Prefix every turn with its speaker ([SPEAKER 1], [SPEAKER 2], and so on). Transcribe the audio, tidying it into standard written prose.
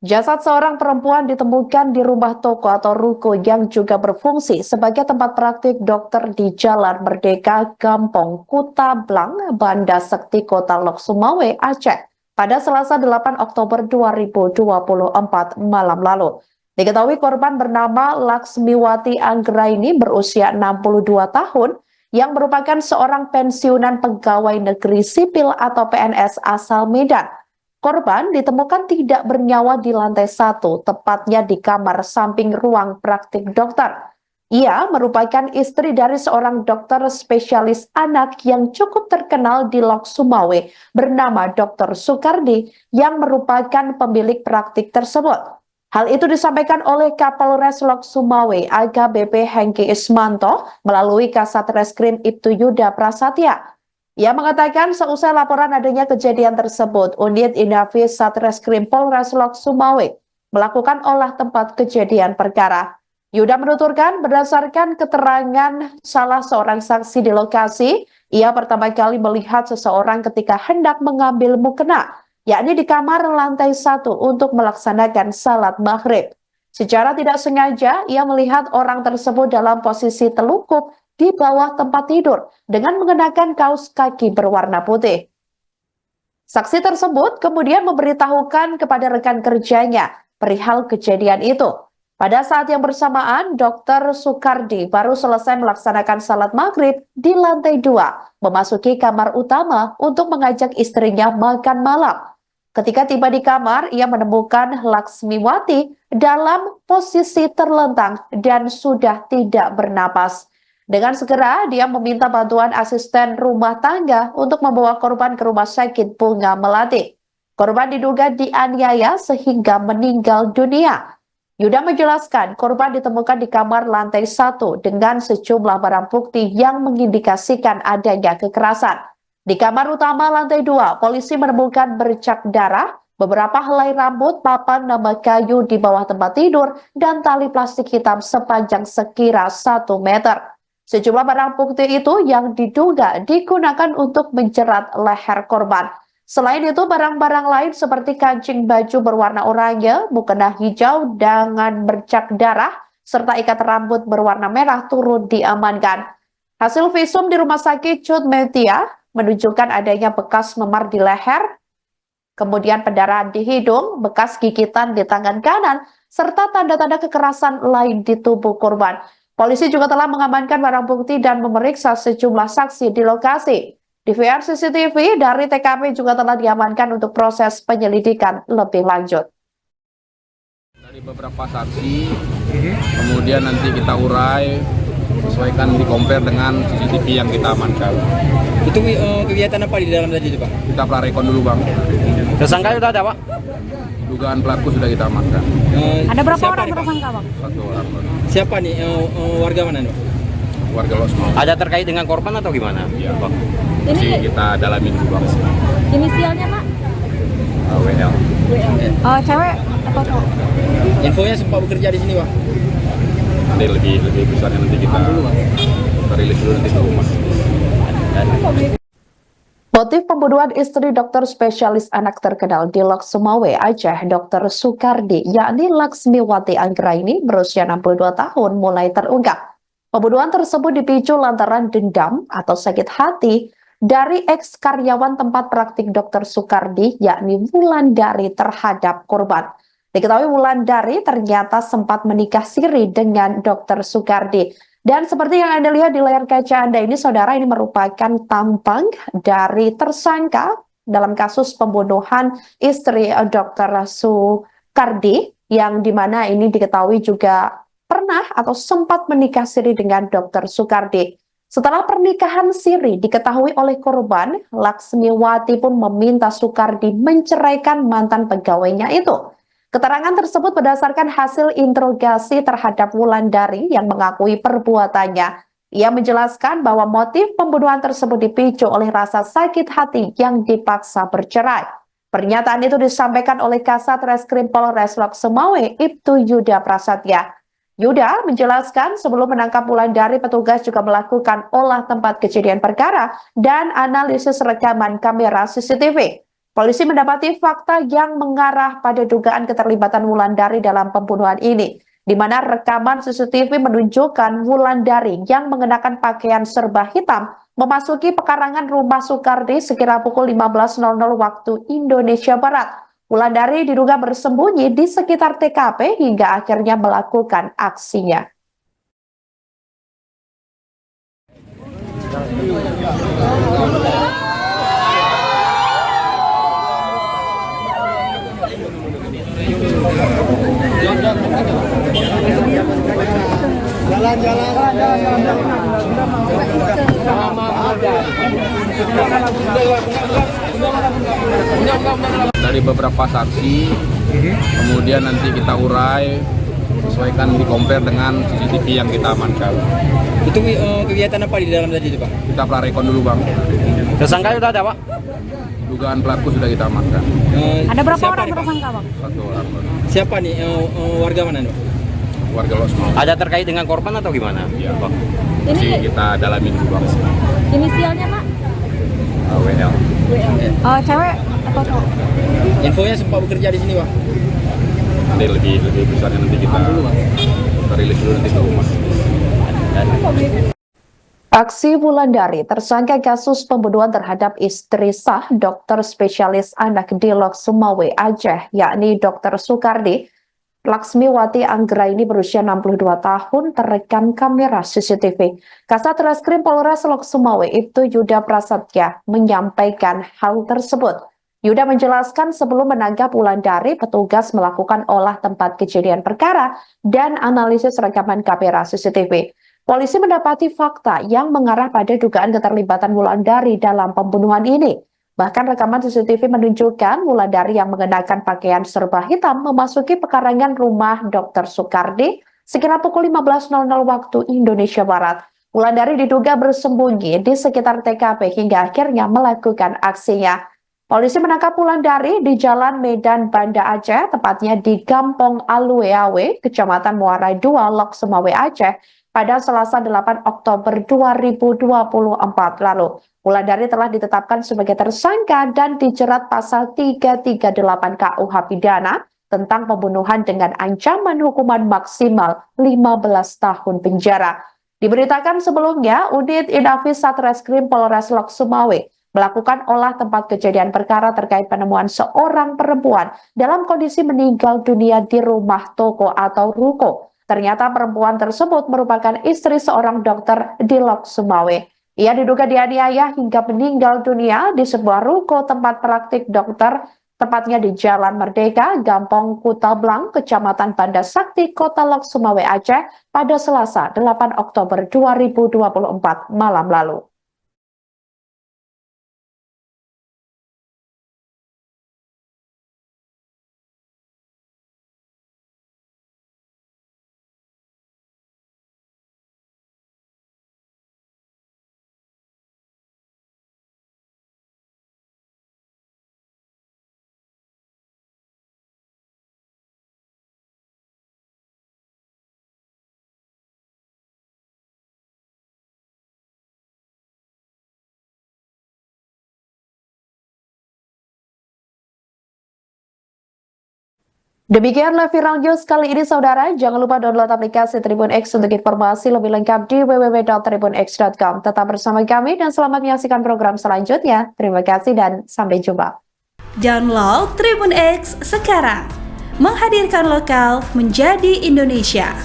[SPEAKER 1] Jasad seorang perempuan ditemukan di rumah toko atau ruko yang juga berfungsi sebagai tempat praktik dokter di Jalan Merdeka, Kampung Kuta Blang, Banda Sekti, Kota Lok Sumawe, Aceh, pada Selasa 8 Oktober 2024 malam lalu. Diketahui korban bernama Laksmiwati Anggraini berusia 62 tahun yang merupakan seorang pensiunan pegawai negeri sipil atau PNS asal Medan. Korban ditemukan tidak bernyawa di lantai 1, tepatnya di kamar samping ruang praktik dokter. Ia merupakan istri dari seorang dokter spesialis anak yang cukup terkenal di Lok Sumawe bernama Dr. Sukardi yang merupakan pemilik praktik tersebut. Hal itu disampaikan oleh Kapolres Lok Sumawe AKBP Hengki Ismanto melalui Kasat Reskrim Ibtu Yuda Prasetya. Ia mengatakan seusai laporan adanya kejadian tersebut, unit Inafis Satreskrim Polres Lok Sumawe melakukan olah tempat kejadian perkara. Yuda menuturkan berdasarkan keterangan salah seorang saksi di lokasi, ia pertama kali melihat seseorang ketika hendak mengambil mukena, yakni di kamar lantai 1 untuk melaksanakan salat maghrib. Secara tidak sengaja, ia melihat orang tersebut dalam posisi telungkup di bawah tempat tidur dengan mengenakan kaos kaki berwarna putih. Saksi tersebut kemudian memberitahukan kepada rekan kerjanya perihal kejadian itu. Pada saat yang bersamaan, Dr. Sukardi baru selesai melaksanakan salat maghrib di lantai 2, memasuki kamar utama untuk mengajak istrinya makan malam. Ketika tiba di kamar, ia menemukan Laksmiwati dalam posisi terlentang dan sudah tidak bernapas. Dengan segera, dia meminta bantuan asisten rumah tangga untuk membawa korban ke rumah sakit Bunga Melati. Korban diduga dianiaya sehingga meninggal dunia. Yuda menjelaskan korban ditemukan di kamar lantai 1 dengan sejumlah barang bukti yang mengindikasikan adanya kekerasan. Di kamar utama lantai 2, polisi menemukan bercak darah, beberapa helai rambut, papan nama kayu di bawah tempat tidur, dan tali plastik hitam sepanjang sekira 1 meter. Sejumlah barang bukti itu yang diduga digunakan untuk menjerat leher korban. Selain itu, barang-barang lain seperti kancing baju berwarna oranye, mukena hijau dengan bercak darah, serta ikat rambut berwarna merah turut diamankan. Hasil visum di Rumah Sakit Cud Metia menunjukkan adanya bekas memar di leher, kemudian pendarahan di hidung, bekas gigitan di tangan kanan, serta tanda-tanda kekerasan lain di tubuh korban. Polisi juga telah mengamankan barang bukti dan memeriksa sejumlah saksi di lokasi. DVR CCTV dari TKP juga telah diamankan untuk proses penyelidikan lebih lanjut.
[SPEAKER 2] Dari beberapa saksi, kemudian nanti kita urai, sesuaikan di compare dengan CCTV yang kita amankan.
[SPEAKER 3] Itu kegiatan apa di dalam tadi itu, Pak?
[SPEAKER 2] Kita prarekon dulu, Bang.
[SPEAKER 3] Tersangka sudah ada, Pak?
[SPEAKER 2] Dugaan pelaku sudah kita amankan.
[SPEAKER 4] Ada berapa orang
[SPEAKER 3] nih,
[SPEAKER 4] tersangka, Bang?
[SPEAKER 2] 1 orang.
[SPEAKER 3] Siapa nih warga mana, Pak?
[SPEAKER 2] Warga Lok Sumawe.
[SPEAKER 5] Ada terkait dengan korban atau gimana?
[SPEAKER 2] Ya, Bang. Masih kita dalamin dulu, Bang.
[SPEAKER 4] Inisialnya, Pak?
[SPEAKER 2] WL.
[SPEAKER 4] Cewek atau cowok?
[SPEAKER 3] Infonya sempat bekerja di sini, Pak?
[SPEAKER 2] Nanti lebih besarnya nanti kita rilis dulu nanti ke rumah.
[SPEAKER 1] Motif pembunuhan istri dokter spesialis anak terkenal di Lok Sumawe, Aceh, Dr. Sukardi, yakni Laksmiwati Anggraini berusia 62 tahun mulai terungkap. Pembunuhan tersebut dipicu lantaran dendam atau sakit hati dari eks-karyawan tempat praktik Dr. Sukardi, yakni Wulandari terhadap korban. Diketahui Wulandari ternyata sempat menikah siri dengan Dr. Sukardi. Dan seperti yang Anda lihat di layar kaca Anda ini, saudara, ini merupakan tampang dari tersangka dalam kasus pembunuhan istri Dr. Sukardi, yang dimana ini diketahui juga pernah atau sempat menikah siri dengan Dr. Sukardi. Setelah pernikahan siri diketahui oleh korban, Laksmiwati pun meminta Sukardi menceraikan mantan pegawainya itu. Keterangan tersebut berdasarkan hasil interogasi terhadap Wulandari yang mengakui perbuatannya. Ia menjelaskan bahwa motif pembunuhan tersebut dipicu oleh rasa sakit hati yang dipaksa bercerai. Pernyataan itu disampaikan oleh Kasat Reskrim Polres Lok Sumawe, Ibtu Yuda Prasetya. Yuda menjelaskan sebelum menangkap Wulandari, petugas juga melakukan olah tempat kejadian perkara dan analisis rekaman kamera CCTV. Polisi mendapati fakta yang mengarah pada dugaan keterlibatan Wulandari dalam pembunuhan ini, di mana rekaman CCTV menunjukkan Wulandari yang mengenakan pakaian serba hitam memasuki pekarangan rumah Soekardi sekira pukul 15.00 waktu Indonesia Barat. Wulandari diduga bersembunyi di sekitar TKP hingga akhirnya melakukan aksinya.
[SPEAKER 2] Dari beberapa saksi, kemudian nanti kita urai, sesuaikan di compare dengan CCTV yang kita amankan.
[SPEAKER 3] Itu kegiatan apa di dalam tadi itu Pak?
[SPEAKER 2] Kita prarekon dulu Bang.
[SPEAKER 5] Tersangka sudah ada, Pak?
[SPEAKER 2] Dugaan pelaku sudah kita amankan.
[SPEAKER 4] Ada berapa
[SPEAKER 3] Siapa
[SPEAKER 4] orang
[SPEAKER 3] nih, Pak?
[SPEAKER 4] tersangka, Bang?
[SPEAKER 2] 1 orang Bang.
[SPEAKER 3] Siapa nih warga mana Pak?
[SPEAKER 2] Warga Losmawe.
[SPEAKER 5] Ada terkait dengan korban atau gimana?
[SPEAKER 2] Ya Bang.
[SPEAKER 4] Ini
[SPEAKER 2] Masih kita dalamin dulu Bang.
[SPEAKER 4] inisialnya, Pak?
[SPEAKER 2] WL.
[SPEAKER 4] Oh, cewek atau cowok?
[SPEAKER 3] Infonya sempat bekerja di sini Pak?
[SPEAKER 2] Nanti lebih besarnya nanti kita rilis dulu nanti ke rumah.
[SPEAKER 1] Aksi Wulandari, tersangka kasus pembunuhan terhadap istri sah dokter spesialis anak di Lok-Sumawe, Aceh, yakni Dr. Soekardi, Laksmiwati Anggraini berusia 62 tahun, terekam kamera CCTV. Kasat Reskrim Polres Lok-Sumawe itu Yuda Prasetya menyampaikan hal tersebut. Yuda menjelaskan sebelum menangkap Wulandari, petugas melakukan olah tempat kejadian perkara dan analisis rekaman kamera CCTV. Polisi mendapati fakta yang mengarah pada dugaan keterlibatan Wulandari dalam pembunuhan ini. Bahkan rekaman CCTV menunjukkan Wulandari yang mengenakan pakaian serba hitam memasuki pekarangan rumah Dr. Soekardi sekira pukul 15.00 waktu Indonesia Barat. Wulandari diduga bersembunyi di sekitar TKP hingga akhirnya melakukan aksinya. Polisi menangkap Wulandari di Jalan Medan Banda Aceh, tepatnya di Gampong Alueawe, Kecamatan Muara II, Lok-Sumawe, Aceh, pada Selasa 8 Oktober 2024 lalu. Wulandari telah ditetapkan sebagai tersangka dan dijerat pasal 338 KUH Pidana tentang pembunuhan dengan ancaman hukuman maksimal 15 tahun penjara. Diberitakan sebelumnya, Unit Inafis Satreskrim Polres Lok-Sumawe melakukan olah tempat kejadian perkara terkait penemuan seorang perempuan dalam kondisi meninggal dunia di rumah toko atau ruko. Ternyata perempuan tersebut merupakan istri seorang dokter di Lok-Sumawe. Ia diduga dianiaya hingga meninggal dunia di sebuah ruko tempat praktik dokter, tepatnya di Jalan Merdeka, Gampong Kutablang, Kecamatan Banda Sakti, Kota Lok-Sumawe, Aceh, pada Selasa 8 Oktober 2024 malam lalu. Demikianlah Viral News kali ini saudara. Jangan lupa download aplikasi Tribun X untuk informasi lebih lengkap di www.tribunx.com. Tetap bersama kami dan selamat menyaksikan program selanjutnya. Terima kasih dan sampai jumpa.
[SPEAKER 6] Download Tribun X sekarang. Menghadirkan lokal menjadi Indonesia.